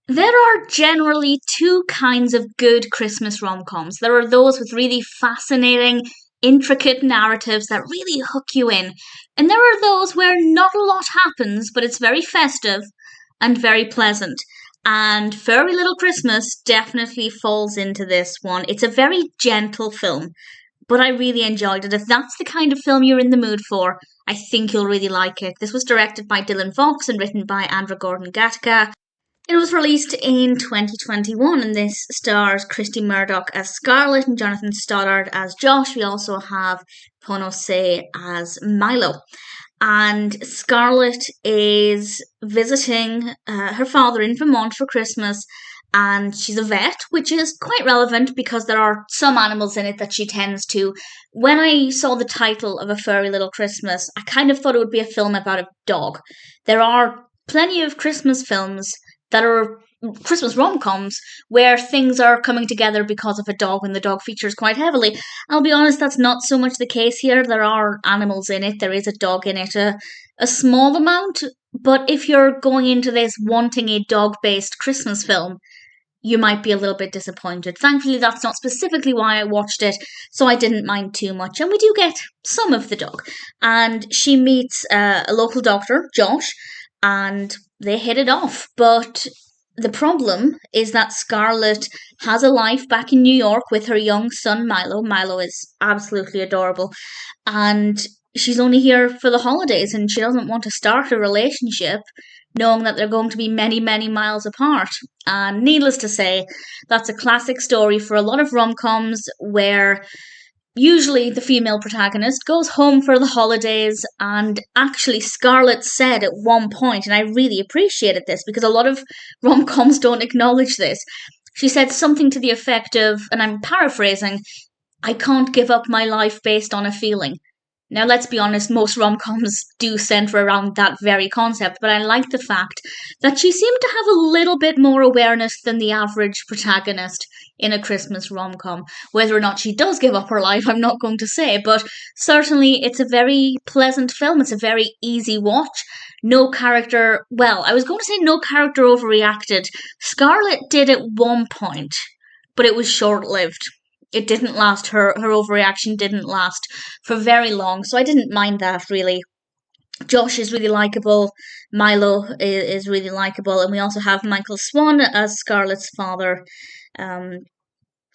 There are generally two kinds of good Christmas rom-coms. There are those with really fascinating, intricate narratives that really hook you in. And there are those where not a lot happens, but it's very festive and very pleasant. And Furry Little Christmas definitely falls into this one. It's a very gentle film, but I really enjoyed it. If that's the kind of film you're in the mood for, I think you'll really like it. This was directed by Dylan Fox and written by Andra Gordon-Gatica. It was released in 2021 and this stars Kristi Murdock as Scarlet and Jonathan Stoddard as Josh. We also have Pono Say as Milo. And Scarlet is visiting her father in Vermont for Christmas, and she's a vet, which is quite relevant because there are some animals in it that she tends to. When I saw the title of A Furry Little Christmas, I kind of thought it would be a film about a dog. There are plenty of Christmas films that are Christmas rom-coms where things are coming together because of a dog and the dog features quite heavily. I'll be honest, that's not so much the case here. There are animals in it, there is a dog in it, a small amount, but if you're going into this wanting a dog-based Christmas film, you might be a little bit disappointed. Thankfully, that's not specifically why I watched it, so I didn't mind too much. And we do get some of the dog. And she meets a local doctor, Josh, and they hit it off. But the problem is that Scarlet has a life back in New York with her young son, Milo. Milo is absolutely adorable. And she's only here for the holidays, and she doesn't want to start a relationship knowing that they're going to be many, many miles apart. And needless to say, that's a classic story for a lot of rom-coms where usually the female protagonist goes home for the holidays, and actually Scarlet said at one point, and I really appreciated this because a lot of rom-coms don't acknowledge this, she said something to the effect of, and I'm paraphrasing, "I can't give up my life based on a feeling." Now, let's be honest, most rom-coms do center around that very concept, but I like the fact that she seemed to have a little bit more awareness than the average protagonist in a Christmas rom-com. Whether or not she does give up her life, I'm not going to say, but certainly it's a very pleasant film. It's a very easy watch. No character, well, I was going to say no character overreacted. Scarlet did at one point, but it was short-lived. It didn't last, her overreaction didn't last for very long, so I didn't mind that really. Josh is really likeable, Milo is really likeable, and we also have Michael Swan as Scarlet's father.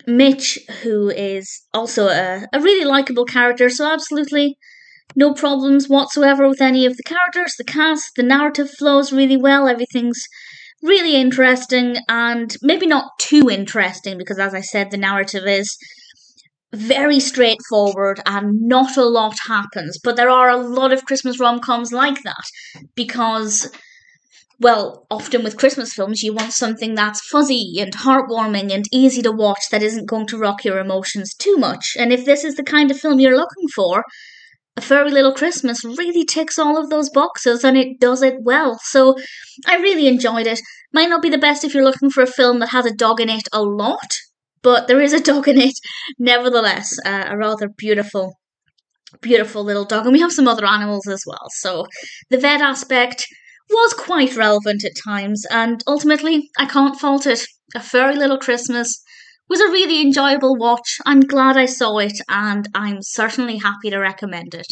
Mitch, who is also a really likeable character, so absolutely no problems whatsoever with any of the characters, the cast, the narrative flows really well, everything's really interesting, and maybe not too interesting because, as I said, the narrative is very straightforward and not a lot happens. But there are a lot of Christmas rom-coms like that because, well, often with Christmas films you want something that's fuzzy and heartwarming and easy to watch that isn't going to rock your emotions too much. And if this is the kind of film you're looking for, A Furry Little Christmas really ticks all of those boxes, and it does it well. So I really enjoyed it. Might not be the best if you're looking for a film that has a dog in it a lot, but there is a dog in it nevertheless. A rather beautiful, beautiful little dog. And we have some other animals as well. So the vet aspect was quite relevant at times, and ultimately I can't fault it. A Furry Little Christmas was a really enjoyable watch. I'm glad I saw it, and I'm certainly happy to recommend it.